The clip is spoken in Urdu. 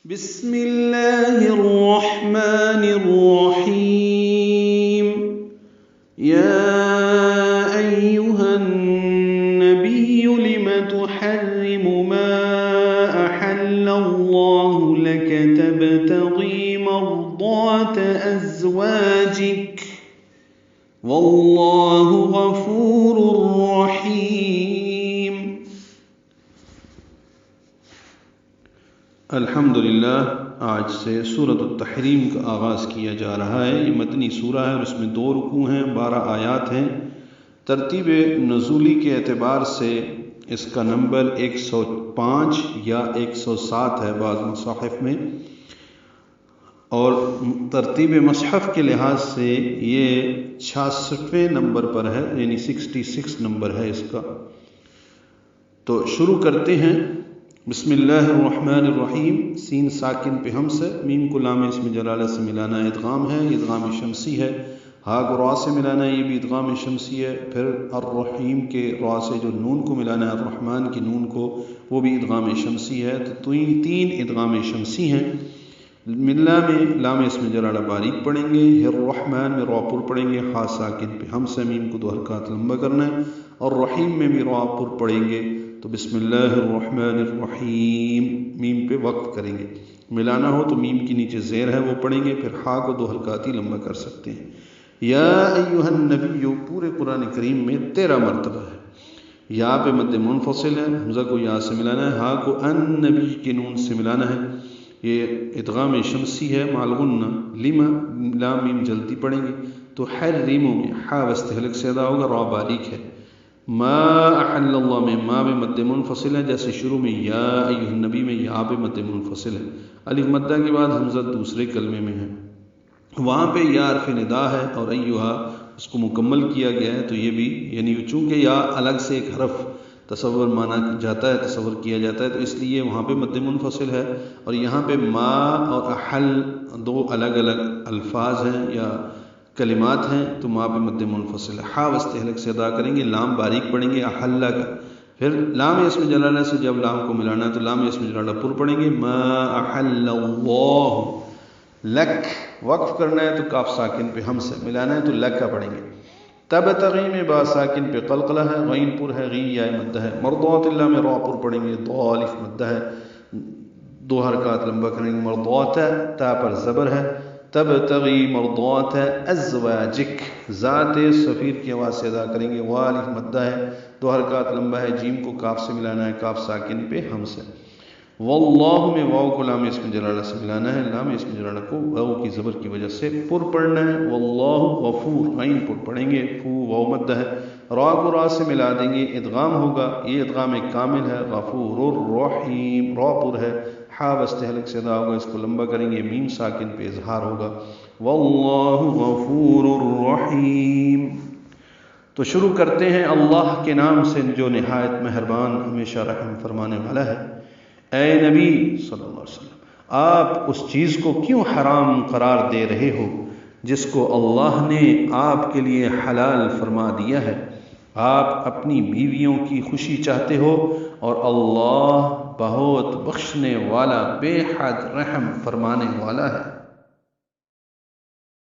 بسم الله الرحمن الرحيم يا أيها النبي لم تحرم ما أحل الله لك تبتغي مرضات أزواجك والله غفور رحيم۔ الحمدللہ، آج سے سورۃ التحریم کا آغاز کیا جا رہا ہے۔ یہ مدنی سورہ ہے اور اس میں 2 رکوع ہیں، 12 آیات ہیں۔ ترتیب نزولی کے اعتبار سے اس کا نمبر 105 یا 107 ہے بعض مصاحف میں، اور ترتیب مصحف کے لحاظ سے یہ 66ویں نمبر پر ہے، یعنی 66 نمبر ہے اس کا۔ تو شروع کرتے ہیں۔ بسم اللہ الرحمن الرحیم، سین ساکن پہ ہم سے، میم کو لام اسم جلالہ سے ملانا ادغام ہے، ادغام شمسی ہے۔ ہا کو را سے ملانا ہے، یہ بھی ادغام شمسی ہے۔ پھر الرحیم کے را سے جو نون کو ملانا ہے، الرحمن کی نون کو، وہ بھی ادغام شمسی ہے۔ تو 3 ادغام شمسی ہیں۔ ملا میں لام اسم جلالہ باریک پڑھیں گے، الرحمن میں را پر پڑھیں گے، ہا ساکن پہ ہم سے، میم کو 2 حرکات لمبا کرنا ہے، اور رحیم میں بھی را پر پڑھیں گے۔ تو بسم اللہ الرحمن الرحیم، میم پہ وقف کریں گے۔ ملانا ہو تو میم کی نیچے زیر ہے وہ پڑھیں گے، پھر ہا کو 2 حرکات ہی لمبا کر سکتے ہیں۔ یا ایھا النبی، پورے قرآن کریم میں 13 مرتبہ ہے۔ یا پہ مد منفصل ہے، حمزہ کو یا سے ملانا ہے، ہا کو النبی کے نون سے ملانا ہے۔ یہ ادغام شمسی ہے مع الغنہ، لما لام میم جلدی پڑھیں گے تو حرموا میں حا وسط حلق سے ادا ہوگا، را باریک ہے۔ ما احل اللہ میں ما بے مد منفصل ہے، جیسے شروع میں یا ایھا النبی میں یا بے مد منفصل ہے۔ الف مدہ کے بعد حمزہ دوسرے کلمے میں ہے، وہاں پہ یا حرف ندا ہے اور ایھا اس کو مکمل کیا گیا ہے۔ تو یہ بھی یعنی چونکہ یا الگ سے ایک حرف تصور مانا جاتا ہے، تصور کیا جاتا ہے، تو اس لیے وہاں پہ مد منفصل ہے، اور یہاں پہ ما اور احل 2 الگ الگ الفاظ ہیں یا کلمات ہیں، تو ما پہ مد منفصل ہے۔ ہا وسط حلق سے ادا کریں گے، لام باریک پڑھیں گے احلہ کا۔ پھر لام اسم جلالہ سے جب لام کو ملانا ہے تو لام اسم جلالہ پر پڑھیں گے، ما احل اللہ لک، وقف کرنا ہے تو کاف ساکن پہ ہم سے ملانا ہے تو لک کا پڑھیں گے۔ تبتغی میں با ساکن پہ قلقلہ ہے، غین پر ہے، غی یا مدہ ہے۔ مرضات اللہ میں را پر پڑھیں گے، ضا الف مدہ ہے، 2 حرکات لمبا کریں گے۔ مرضات تا پر زبر ہے، تبتغی مرضات ازواجک، ذات صفیر کی آواز سے ادا کریں گے، وا الف مدہ ہے، 2 حرکات لمبا ہے، جیم کو کاف سے ملانا ہے، کاف ساکن پہ ہم سے۔ واللہ میں واو کو لام اسم جلالہ سے ملانا ہے، لام اسم جلالہ کو واو کی زبر کی وجہ سے پر پڑھنا ہے۔ واللہ غفور، غین پر پڑھیں گے، فو واو مدہ ہے، را کو را سے ملا دیں گے، ادغام ہوگا، یہ ادغام ایک کامل ہے۔ غفور الرحیم، را پر ہے، ہا وسط حلق سے ادا ہوگا، اس کو لمبا کریں گے، میم ساکن پہ اظہار ہوگا۔ واللہ غفور الرحیم۔ تو شروع کرتے ہیں اللہ کے نام سے جو نہایت مہربان، ہمیشہ رحم فرمانے والا ہے۔ اے نبی صلی اللہ علیہ وسلم، آپ اس چیز کو کیوں حرام قرار دے رہے ہو جس کو اللہ نے آپ کے لیے حلال فرما دیا ہے؟ آپ اپنی بیویوں کی خوشی چاہتے ہو اور اللہ بہت بخشنے والا، بے حد رحم فرمانے والا ہے۔